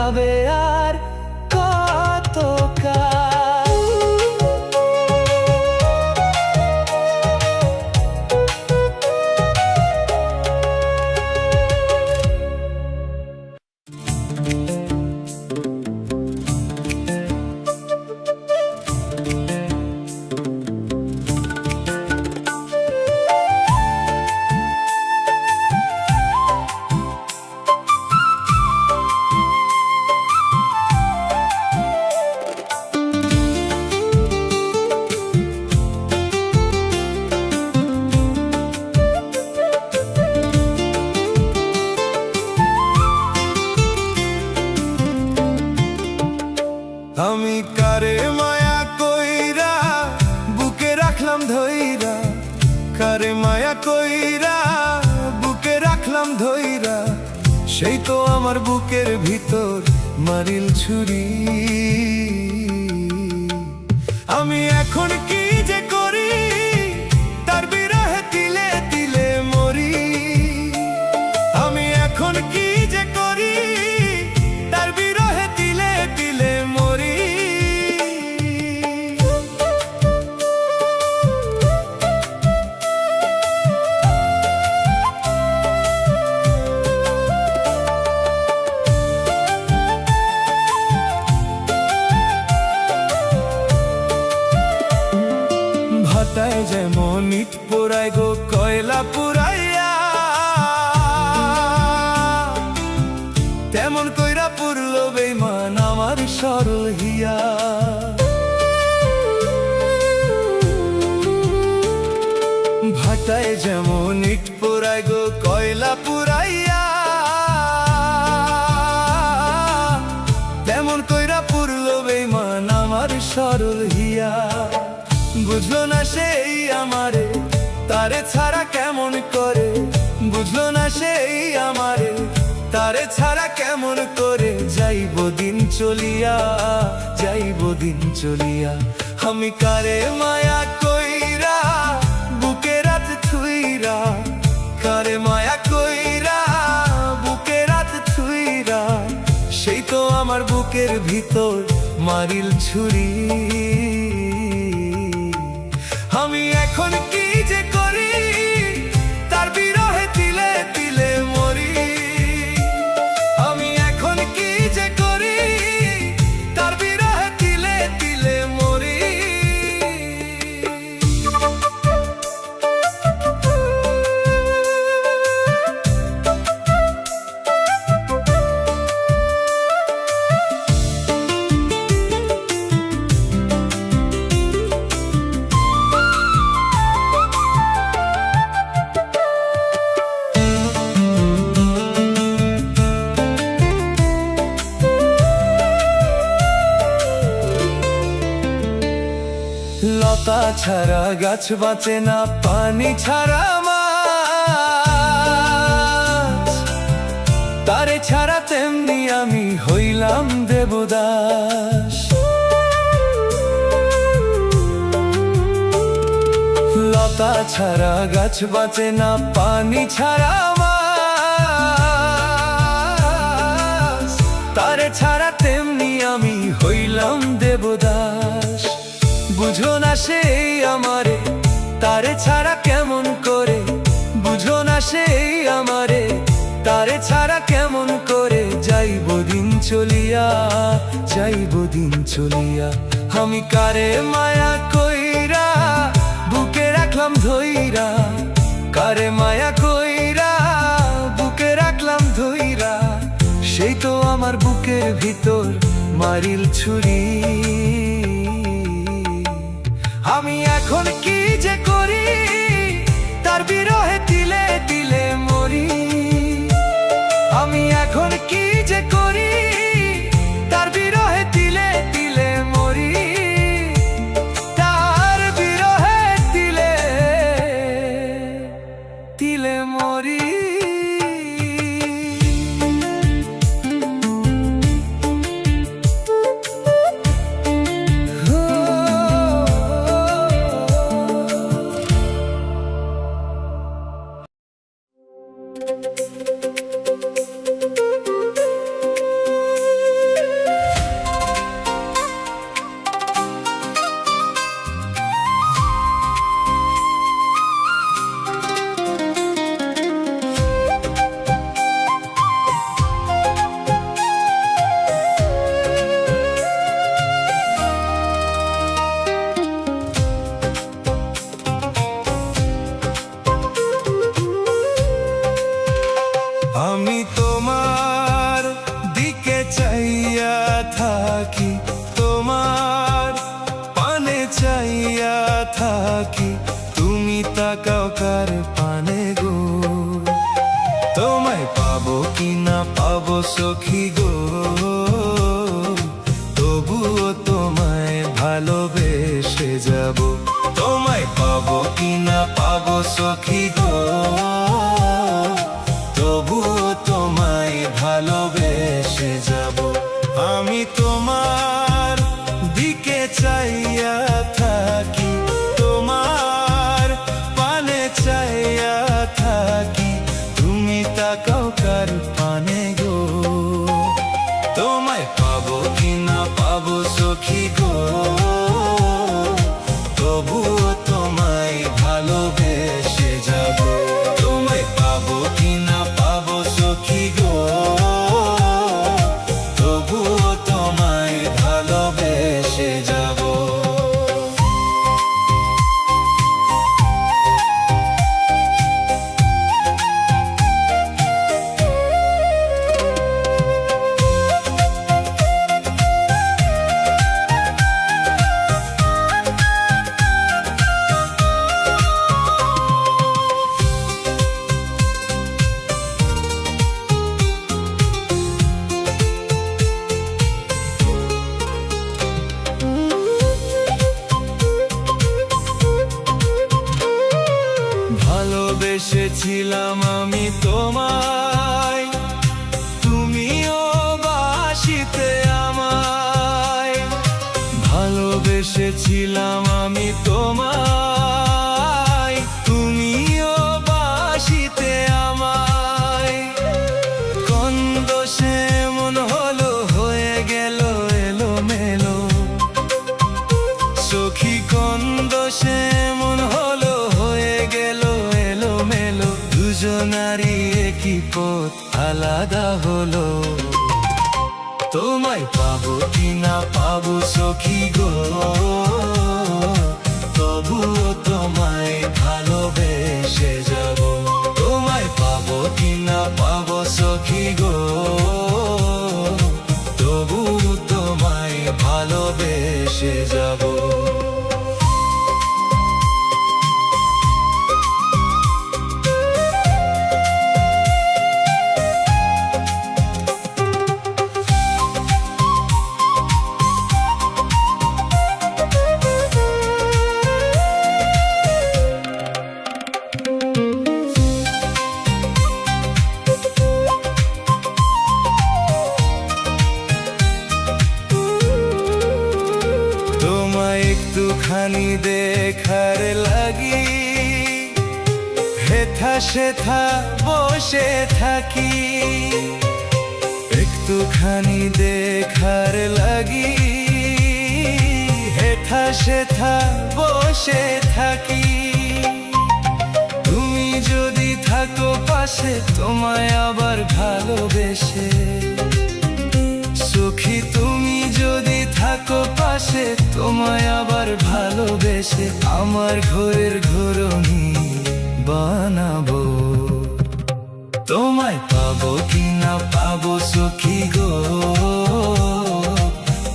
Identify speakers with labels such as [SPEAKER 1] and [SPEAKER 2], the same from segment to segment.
[SPEAKER 1] যাবে আর কত কাল।
[SPEAKER 2] আমি কারে মায়া কইরা বুকে রাখলাম ধইরা, কারে মায়া কইরা বুকে রাখলাম ধইরা, সেই তো আমার বুকের ভিতর মারিল ছুরি। আমি এখন কি যে করি, তার বিরহে তিলে তিলে মরি। আমি এখন কি যে করি, তার বিরহে তিলে তিলে মরি। ভাটায় যেমন ইট পোড়ায় গো কয়লা পুরাইয়া, তেমন কইরা পুরল বেঈমান আমার সরল হিয়া। ভাটায় যেমন ইট পোড়ায় গো কয়লা পুরাইয়া, তেমন কইরা পুরল বেঈমান আমার সরল হিয়া। বুঝলো না সেই আমারে, তারে ছাড়া কেমন করে, বুঝলো না সেই আমারে, তারে ছাড়া কেমন করে যাইব দিন চলিয়া, যাইব দিন চলিয়া। আমি কারে মায়া কইরা বুকে রাত থুইরা, কারে মায়া কইরা বুকে রাত থুইরা, সেই তো আমার বুকের ভিতর মারিল ছুরি। আমি এখন কি যে করি, তার বিরহে তিলে তিলে মরি। আমি এখন কি যে করি, তার বিরহে তিলে তিলে মরি। লতা ছাড়া গাছ বাঁচে না, পানি ছাড়া মাছ, তারে ছাড়া তেমনি আমি হইলাম দেবদাস। লতা ছাড়া গাছ বাঁচে না, পানি ছাড়া মাছ, তারে ছাড়া তেমনি আমি হইলাম দেবদাস। বুঝো না সেই আমারে, তারে ছাড়া কেমন করে, বুঝো না সেই আমারে, তারে ছাড়া কেমন করে যাইব দিন চলিয়া, যাইব দিন চলিয়া। আমি কারে মায়া কইরা বুকে রাখলাম ধইরা, কারে মায়া কইরা বুকে রাখলাম ধইরা, সেই তো আমার বুকের ভিতর মারিল ছুরি। আমি এখন কি যে করি, তার বিরহে তিলে তিলে মরি। আমি এখন কি যে করি, তার বিরহে তিলে তিলে মরি। তার বিরহে তিলে তিলে মরি। গো, তবুও তোমায় ভালোবেসে যাব। তোমায় পাবো কি না পাবো সখী গো, তবুও তোমায় ভালোবেসে যাব। আমি তোমার দিকে চাইয়া থাকি, তোমার পানে চাইয়া থাকি, তুমি তাকাও কার পানে গো। তোমায় পাবো কি না পাবো সখী গো, তবুও তোমায় ভালোবেসে যাব। তোমায় পাবো কি না পাবো সখী গো, তবুও তোমায় ভালোবেসে যাব। ভালোবেসেছিলাম আমি তোমায়, তুমিও বাসিতে আমায়। ভালোবেসেছিলাম আমি তোমায়, তুমিও বাসিতে আমায়। কোন দোষে মন হলো হয়ে গেল এলোমেলো, সখী কোন দোষে মন হলো হয়ে গেল এলোমেলো। দুজনারই একই পথ আলাদা হলো। তোমায় পাবো কি না পাবো সখী গো, তবুও তোমায় ভালোবেসে যাব। তোমায় পাবো কি না পাবো সখী গো, তবুও তোমায় ভালোবেসে যাব। একটুখানি দেখার লাগি হেথা সেথা বসে থাকি, একটুখানি দেখার লাগি হেথা সেথা বসে থাকি। তুমি যদি থাকো পাশে তোমায় আবার ভালোবেসে, সখী তুমি যদি থাকো পাশে তোমায় আবার ভালোবেসে, আমার ঘরের ঘরণী বানাবো। তোমায় পাবো কি না পাবো সখী গো,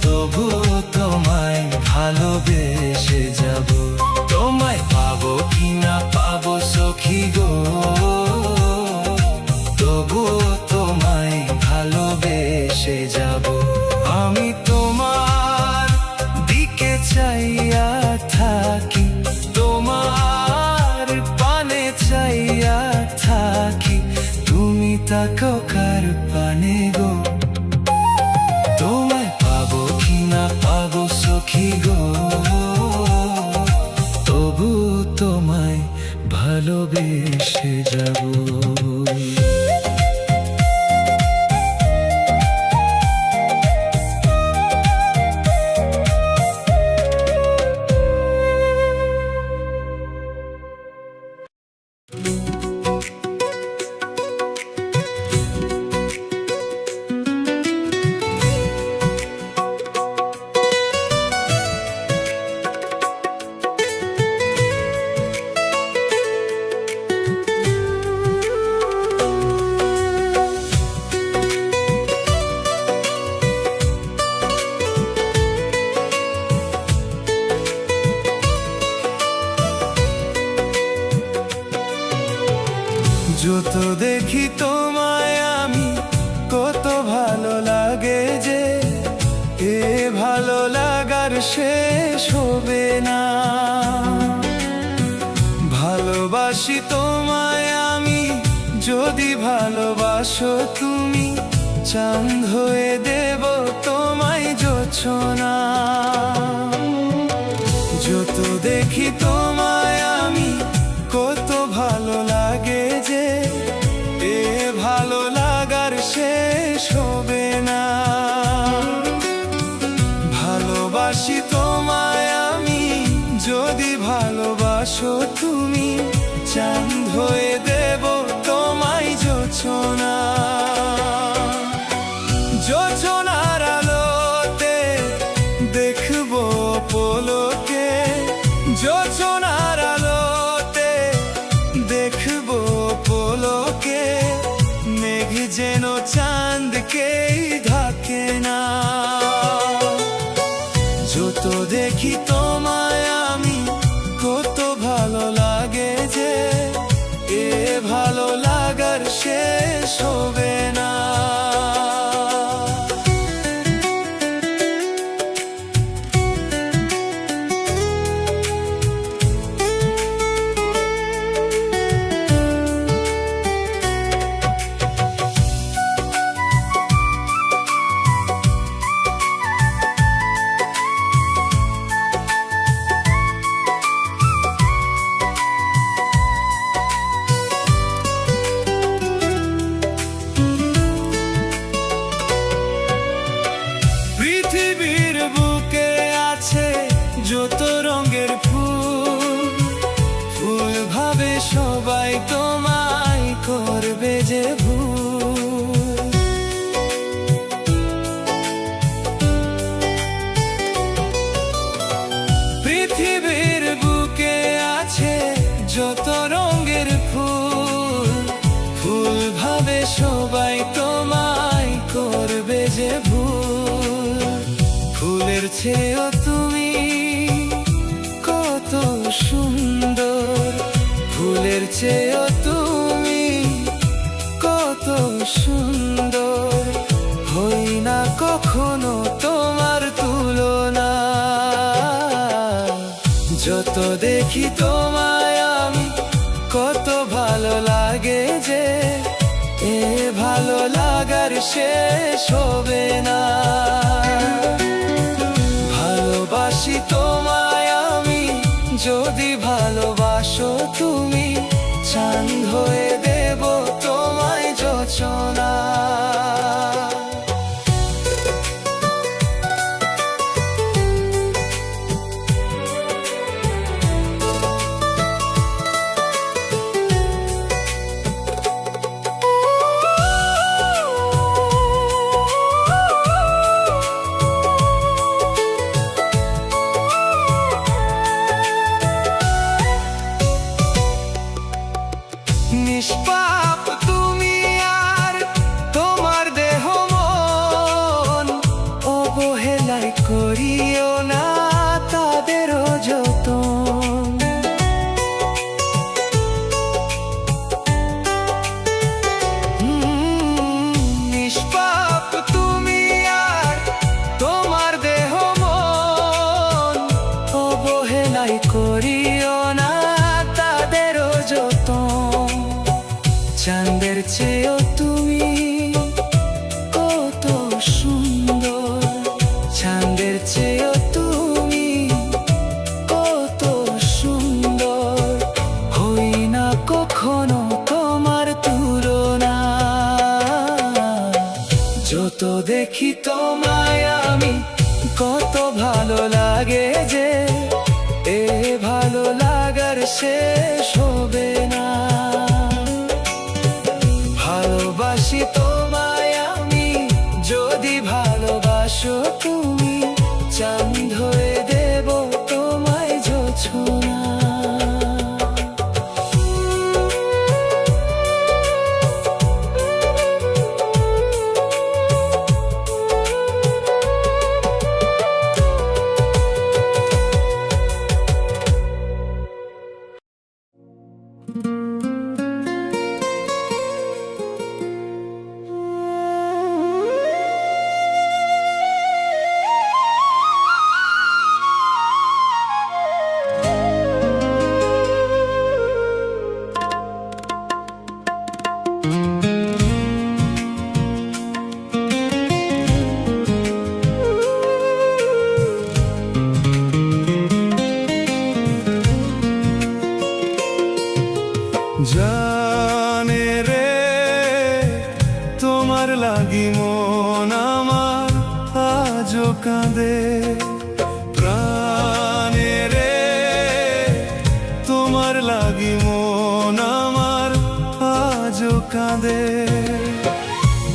[SPEAKER 2] তবুও তোমায় ভালোবেসে যাব। তোমায় পাবো কি না পাবো সখী গো, তবুও তোমায় ভালোবেসে যাব। আমি তোমার দিকে চাইয়া থাকি, তোমার পানে চাইয়া থাকি, তুমি তাকাও কার পানে গো। তোমায় পাবো কি না পাবো সখী গো, তবু তোমায় ভালোবেসে যাব। লাগে যে এ ভালো লাগার শেষ হবে না। ভালোবাসি তোমায় আমি, যদি ভালোবাসো তুমি, চাঁদ হয়ে দেব তোমায় জোছনা। যত দেখি তোমায় আমি, কত ভালো লাগে যে এ ভালো লাগার শেষ হবে না। ভালোবাসি তোমায় আমি, যদি ভালোবাসো তুমি, চাঁদ হয়ে দেব তোমায় জোছনা। জোছনার আলোতে দেখবো পলকে, জোছনার আলোতে দেখবো পলকে, মেঘ যেন চাঁদকেই ঢাকে না। যত দেখি তোমায় আমি, কত ভালো লাগে যে এ ভালো লাগার শেষ হবে না। পৃথিবীর বুকে আছে যত রঙের ফুল, ফুল ভাবে সবাই তোমায় করবে যে ভুল। পৃথিবীর বুকে আছে যত রঙের ফুল, ফুল ভাবে সবাই তোমায় করবে যে ভুল। ফুলের চেয়েও তুমি কত সুন্দর, ফুলের চেয়েও তুমি কত সুন্দর, হই না কখনো তোমার তুলনা। যত দেখি তোমায় আমি, কত ভালো লাগে যে এ ভালো লাগার শেষ হবে না। ভালোবাসি তোমায় আমি, যদি ভালোবাসো তুমি, চাঁদ হয়ে দেব তোমায় জোছনা। নিষ্পাপ তুমি আর তোমার দেহ মন, অবহেলায় করিও না তাদেরও যতন। নিষ্পাপ তুমি আর তোমার দেহ মন, অবহেলায় করিও না তাদেরও যতন। চাঁদের চেয়েও তুমি কত সুন্দর, চাঁদের চেয়েও তুমি কত সুন্দর, হই না কখনো তোমার তুলনা। যত দেখি তোমায় আমি, কত ভালো লাগে যে এ ভালো লাগার শেষ হবে না। ভালোবাসি তোমায় আমি, যদি ভালোবাসো তুমি, চাঁদ হয়ে দেব তোমায় জোছনা। কাঁদে প্রাণে রে তোমার লাগি মন আমার আজও কাঁদে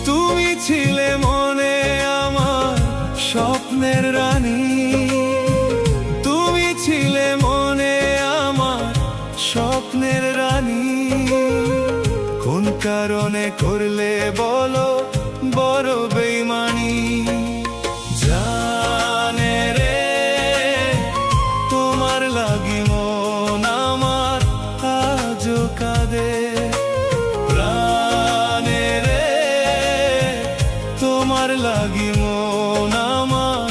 [SPEAKER 2] তুমি ছিলে মনে আমার স্বপ্নের রানী তুমি ছিলে মনে আমার স্বপ্নের রানী কোন কারণে করলে বলো বড় বেইমানি জানে রে তোমার লাগি মন আমার আজও কাঁদে প্রাণে রে তোমার লাগি মন আমার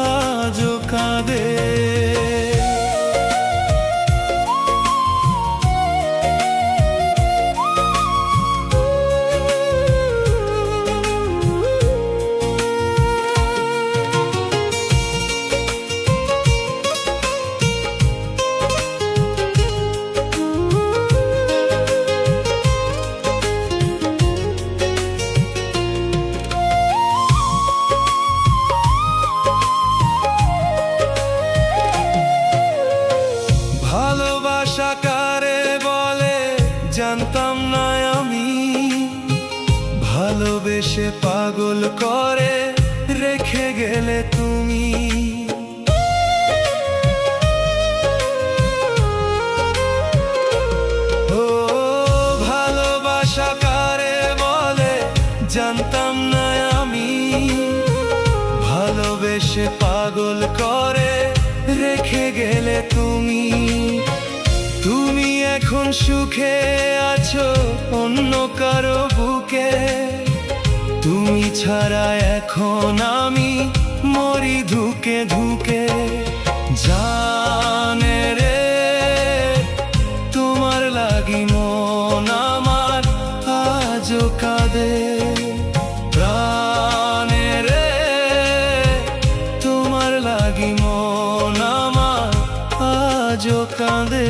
[SPEAKER 2] আজও কাঁদে ভালোবাসা কারে বলে জানতাম না আমি ভালোবেসে পাগল করে রেখে গেলে তুমি ও ভালোবাসা কারে বলে জানতাম না আমি ভালোবেসে পাগল করে রেখে গেলে তুমি তুমি এখন সুখে আছো অন্য কারো বুকে তুমি ছাড়া এখন আমি মরি ধুকে ধুকে জানে রে তোমার লাগি মন আমার আজও কাঁদে প্রাণে রে তোমার লাগি মন আমার আজও কাঁদে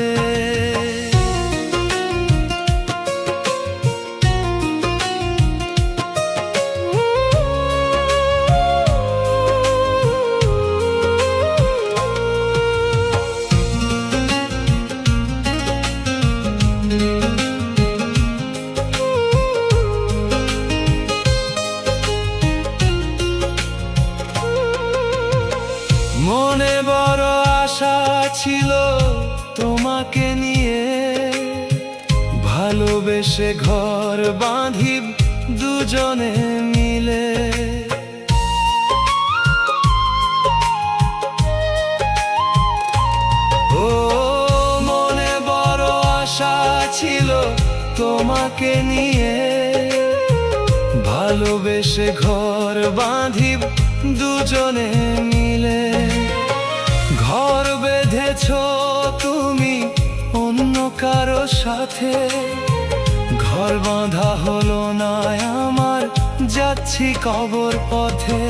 [SPEAKER 2] মনে বড় আশা ছিল তোমাকে নিয়ে ভালোবেসে ঘর বাঁধি দুজনে মিলে ও মনে বড় আশা ছিল তোমাকে নিয়ে ভালোবেসে ঘর বাঁধি দুজনে মিলে ঘর বেঁধেছো তুমি অন্য কারো সাথে ঘর বাঁধা হলো না আমার যাচ্ছি কবর পথে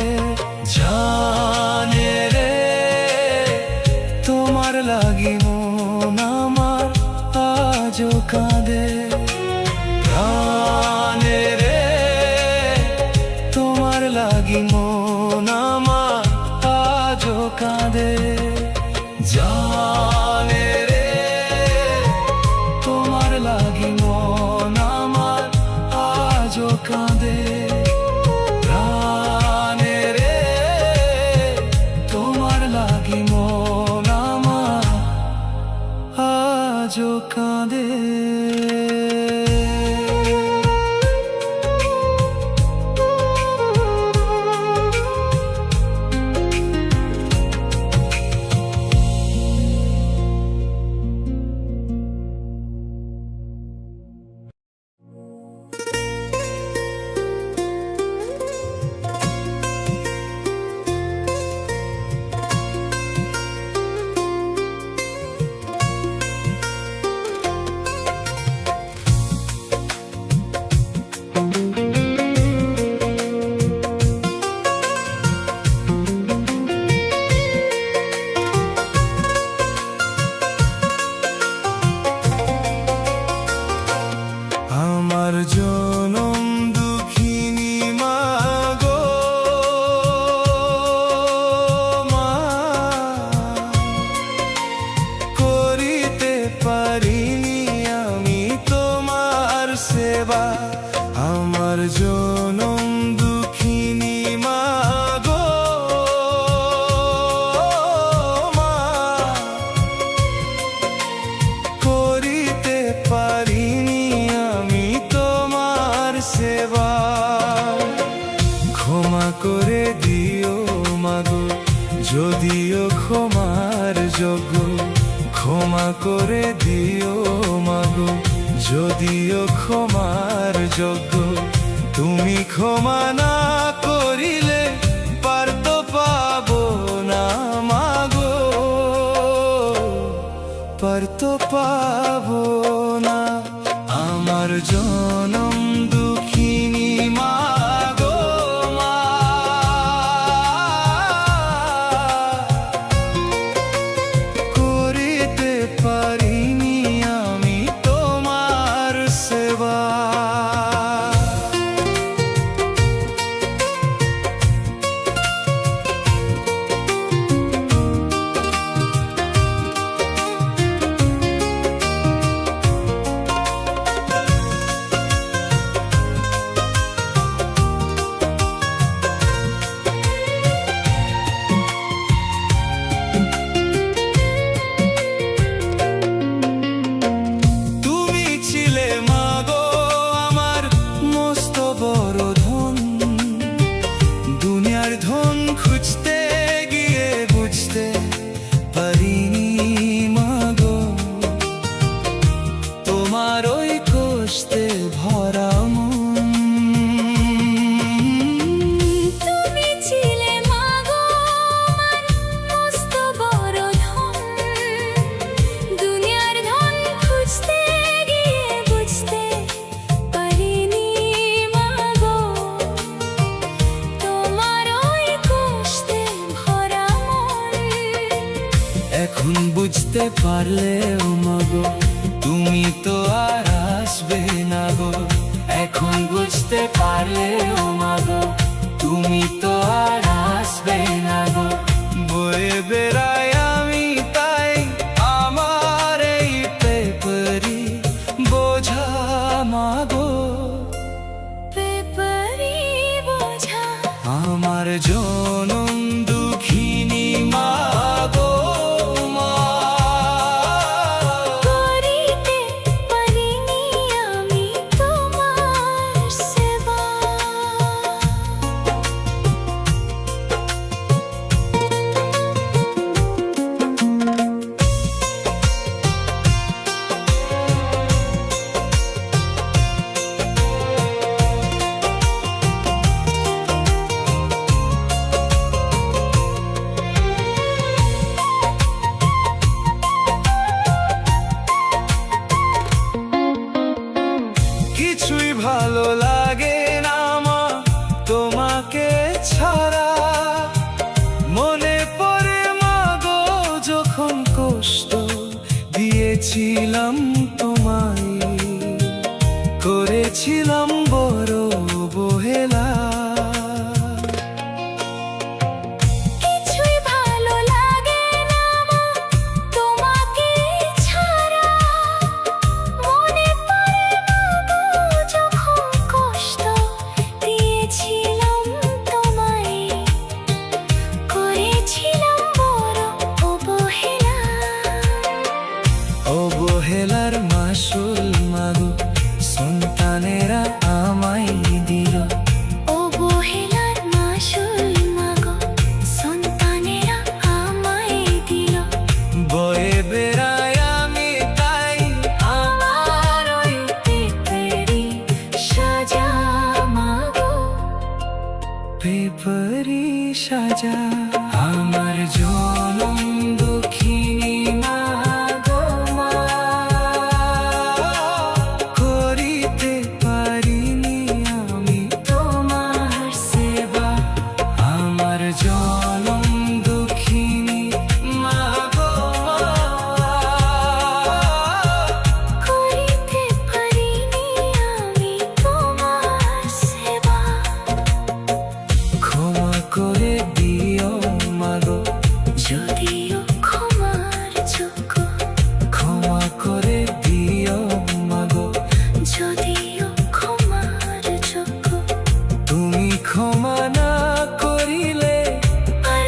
[SPEAKER 2] জানে রে তোমার লাগি মন আমার আজও কাঁদে প্রাণে রে তোমার লাগি মন আমার আজও কাঁদে জানে রে তোমার লাগি মন আমার আজও কাঁদে প্রাণে দিও মাগো, যদিও ক্ষমার যোগ্য। ক্ষমা করে দিও মাগো, যদিও ক্ষমার যোগ্য। তুমি ক্ষমা না করিলে পার তো পাবো না মাগো, পার তো পাবো না। আমার জনম দুঃখিনী মাগো মা, করিতে পারিনি আমি তোমার সেবা। ধন খুঁজতে গিয়ে বুঝতে পারিনি মাগো, তোমার ওই কষ্টে ভরা মন।
[SPEAKER 3] তুমি ছিলে মাগো আমার মস্ত বড় ধন, দুনিয়ার ধন খুঁজতে গিয়ে বুঝতে পারিনি মাগো, তোমার
[SPEAKER 2] এখন বুঝতে পারলেও মাগো তুমি তো আর আসবে না গো। এখন বুঝতে পারলেও মাগো তুমি তো আর আসবে না গো। বয়ে বেড়াই আমি তাই আমার এই পেপরি বোঝা মাগো,
[SPEAKER 3] পেপরি বোঝা।
[SPEAKER 2] আমার জনম দুঃখিনী মাগো, কিছুই ভালো লাগে না মা তোমাকে ছাড়া। মনে পড়ে মাগো যখন কষ্ট দিয়েছিলাম তোমায়, করেছিলাম বড় অবহেলা। অবহেলার মাসুল মাগো সন্তানেরা আমায় দিল,
[SPEAKER 3] অবহেলার মাসুল মাগো সন্তানেরা আমায় দিল।
[SPEAKER 2] বয়ে বেড়াই আমি তাই
[SPEAKER 3] আমার ওই পেপরি সাজা মাগো,
[SPEAKER 2] পেপরি সাজা। আমার জনম দুঃখিনী মাগো মা, করিতে পারিনি আমি তোমার সেবা। আমার জনম দুঃখিনী মাগো মা,
[SPEAKER 3] করিতে পারিনি আমি তোমার সেবা।
[SPEAKER 2] ক্ষমা করে দিও মাগো,
[SPEAKER 3] যদিও ক্ষমার যোগ্য।
[SPEAKER 2] ক্ষমা করে দিও মাগো,
[SPEAKER 3] যদিও ক্ষমার যোগ্য।
[SPEAKER 2] তুমি ক্ষমা না করিলে
[SPEAKER 3] আর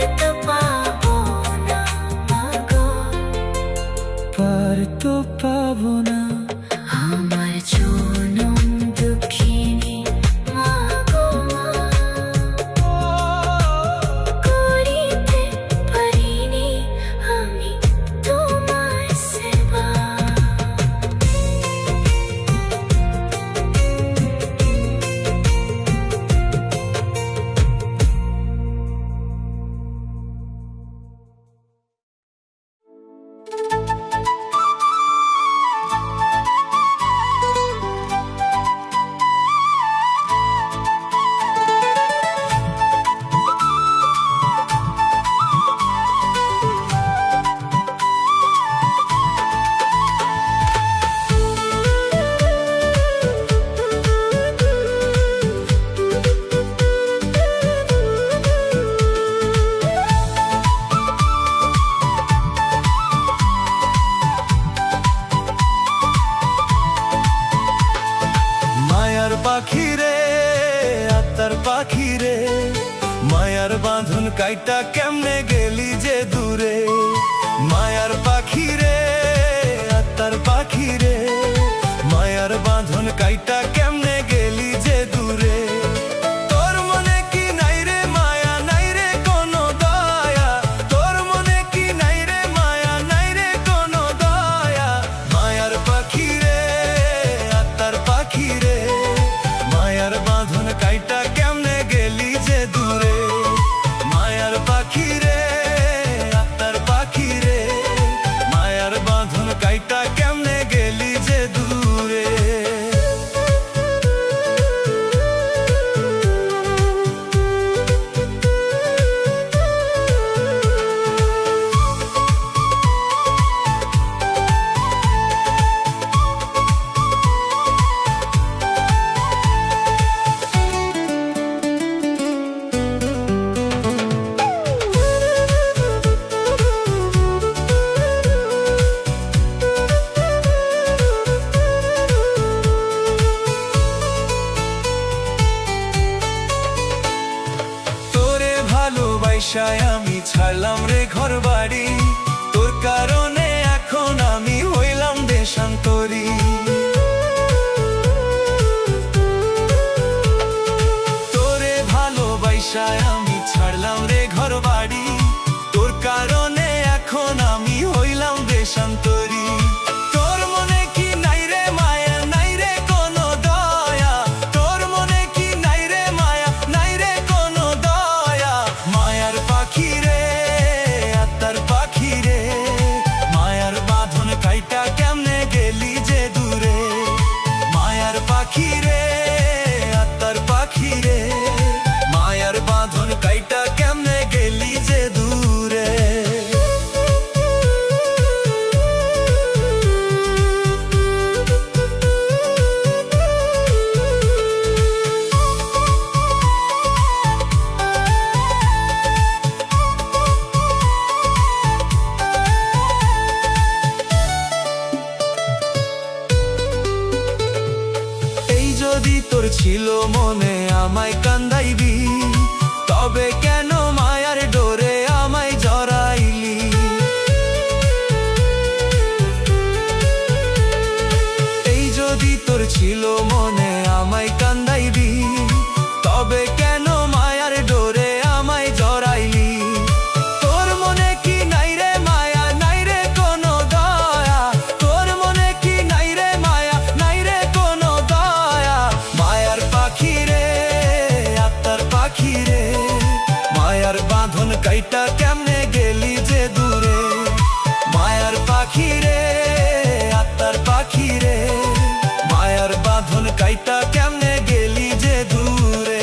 [SPEAKER 2] বাঁধন কাইটা কেমনে গেলি যে দূরে, মায়ার পাখি রে আত্মার পাখি রে, মায়ার বাঁধন কাইটা কেমনে গেলি যে দূরে। তোর মনে কি নাই রে মায়া, নাই রে কোনো দয়া, তোর মনে কি নাই রে মায়া, নাই রে কোনো দয়া। মায়ার পাখি রে আত্মার পাখি রে, মায়ার বাঁধন কাইটা কেমনে গেলি যে দূরে, মায়ার পাখি রে আত্মার পাখি রে, মায়ার বাঁধন কাইটা কেমনে গেলি যে দূরে। ভালোবাসায় আমি ছাড়লাম রে ঘর বাড়ি, তোর কারণে এখন আমি হইলাম দেশান্তরী। তোরে ভালোবাসায় আমি ছাড়লাম রে ঘর বাড়ি, তোর কারণে এখন আমি হইলাম দেশান্তরী। তোর মনে কি নাই রে মায়া, নাই রে কোনো দয়া, তোর মনে কি নাই রে মায়া, নাই রে কোনো দয়া। মায়ার পাখি রে আত্মার পাখি রে, মায়ার বাঁধন কাইটা কেমনে গেলি যে দূরে, মায়ার পাখি রে আত্মার পাখি রে, মায়ার বাঁধন কাইটা কেমনে গেলি যে দূরে। যদি তোর ছিল মনে আমায় কান্দাইবি, তবে কেন মায়ার ডোরে আমায় জড়াইলি। এই যদি তোর ছিল মনে আমায় কান্দাইবি, তবে কেন মায়ার ডোরে আমায় জড়াইলি। তোর মনে কি নাই রে মায়া, নাই রে কোনো দয়া, তোর মনে কি নাই রে মায়া, নাই রে কোনো দয়া। মায়ার পাখি রে আত্মার পাখি রে, মায়ার বাঁধন কাইটা কেমনে গেলি যে দূরে, মায়ার পাখি রে আত্মার পাখি রে, মায়ার বাঁধন কাইটা কেমনে গেলি যে দূরে।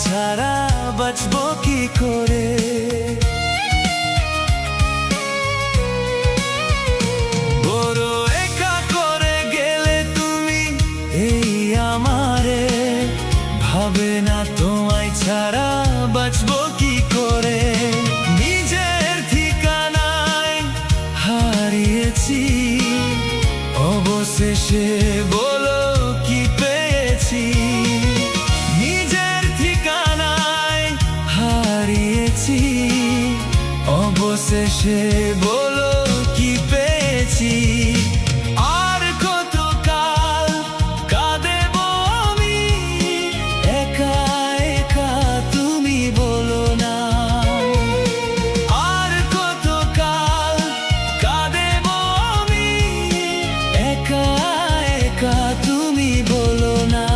[SPEAKER 2] ছাড়া বাঁচবো কি করে। বড় একা করে গেলে তুমি এই আমারে, ভাবে না তোমায় ছাড়া বাঁচবো কি করে। নিজের ঠিকানায় হারিয়েছি, অবশেষে বলো কি পেয়েছি। নিজের ঠিকানায় হারিয়েছি, অবশেষে বলো কি পেয়েছি। আর কতকাল কাঁদেবো আমি একা একা, তুমি বলো না। আর কতকাল কাঁদেবো আমি একা একা, তুমি বলো না।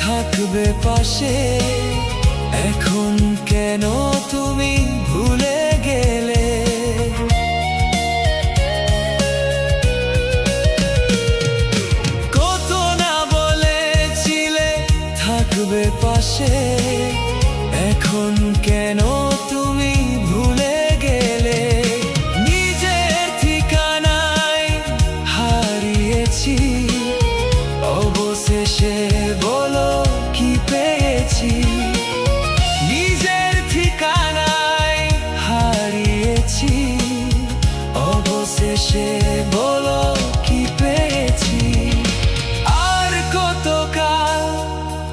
[SPEAKER 2] থাকবে পাশে, এখন কেন তুমি ভুলে গেলে। কত না বলেছিলে থাকবে পাশে, এখন কেন তুমি ভুলে গেলে। নিজের ঠিকানায় হারিয়েছি, অবশেষে বলো কি পেয়েছি। নিজের ঠিকানায় হারিয়েছি, অবশেষে বলো কি পেয়েছি। আর কতকাল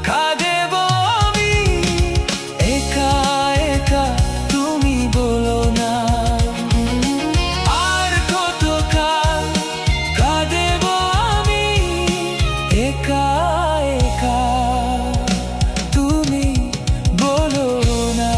[SPEAKER 2] কাঁদেবো আমি একা একা, তুমি বলো না। আর কতকাল কাঁদেবো আমি একা একা, তুমি বলো না।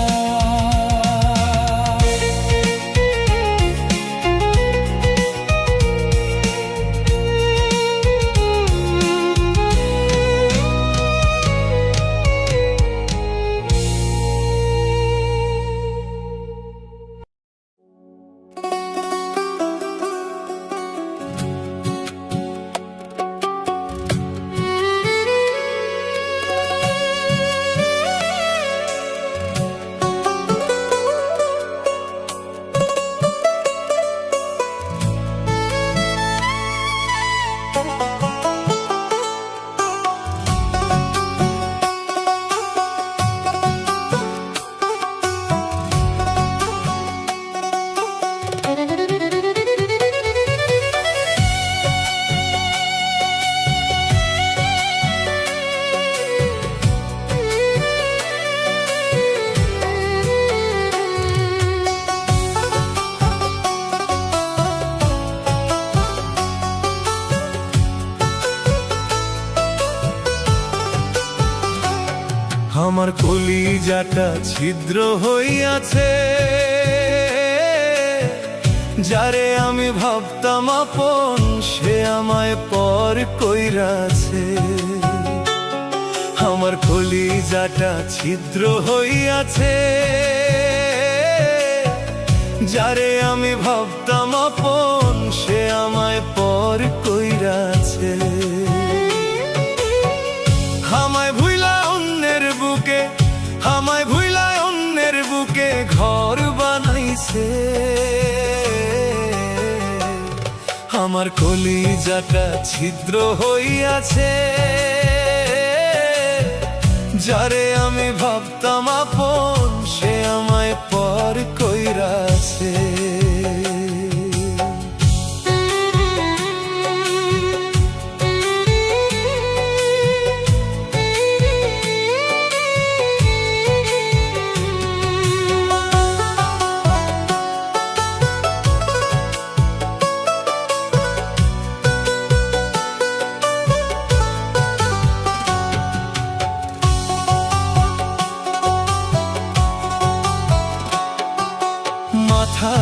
[SPEAKER 2] আমার কলিজাটা ছিদ্র হইয়াছে, যারে আমি ভাবতাম আপন সে আমায় পর কইরাছে। আমার কলিজাটা ছিদ্র হইয়াছে, যারে আমি ভাবতাম আপন সে আমায় পর কইরাছে। আমায় ভুইলা অন্যের বুকে, আমায় ভুইলা অন্যের বুকে ঘর বানাইছে। আমার কলিজাটা ছিদ্র হইয়াছে, যারে আমি ভাবতাম আপন সে আমায় পর কইরাছে।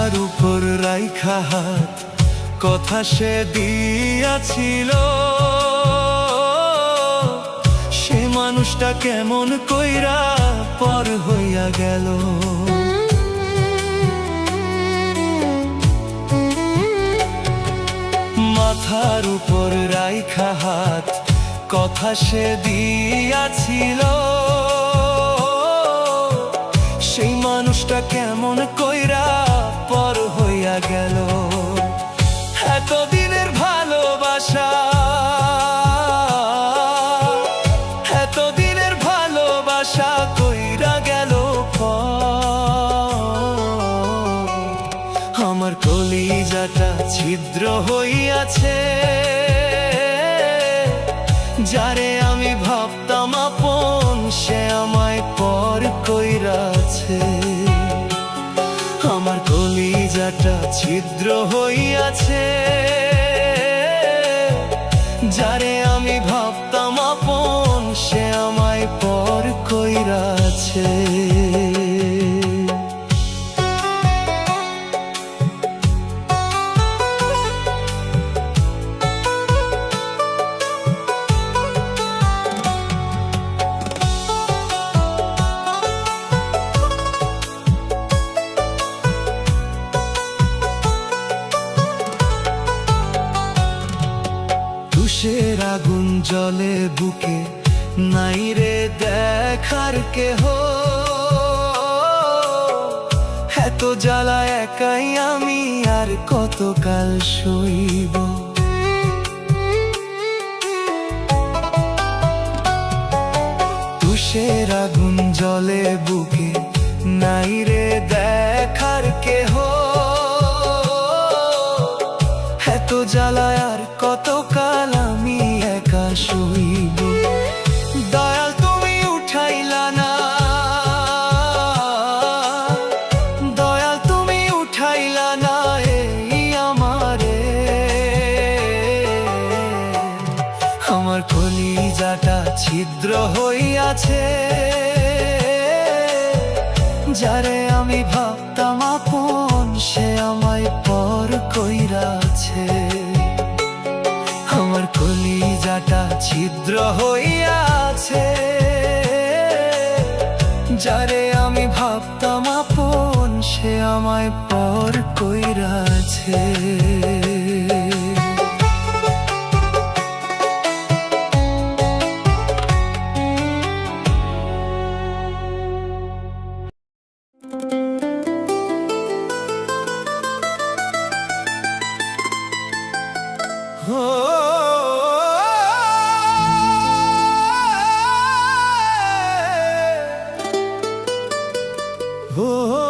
[SPEAKER 2] মাথার উপর রাইখা হাত কথা সে দিয়াছিল, সে মানুষটা কেমন কইরা পর হইয়া গেল। মাথার উপর রাইখা হাত কথা সে দিয়াছিল, সেই মানুষটা কেমন কইরা পর হইয়া গেল। এতদিনের ভালোবাসা, এতদিনের ভালোবাসা কইরা গেল পর। আমার কলিজাটা ছিদ্র হইয়াছে, যারে আমি ভাবতাম আপন সে আমায় পর কইরাছে। আমার কলিজাটা ছিদ্র হইয়াছে, যারে আমি ভাবতাম আপন সে আমায় পর কইরাছে। তুষের আগুন জলে বুকে, নাই রে দেখার কেহ, এত জ্বালা একাই আমি আর কতকাল সইব। তুষের আগুন জলে বুকে, নাই রে দেখার কেহ, এত জ্বালা আর কতকাল আমি একা সইব। দয়াল তুমি উঠাইলা না, দয়াল তুমি উঠাইলা না এই আমারে। আমার কলিজাটা ছিদ্র হইয়াছে, যারে আমি ভাবতাম আপন সে আমায় পর কইরাছে। আমার কলিজাটা ছিদ্র হইয়াছে, যারে আমি ভাবতাম আপন সে আমায় পর কইরাছে। Oh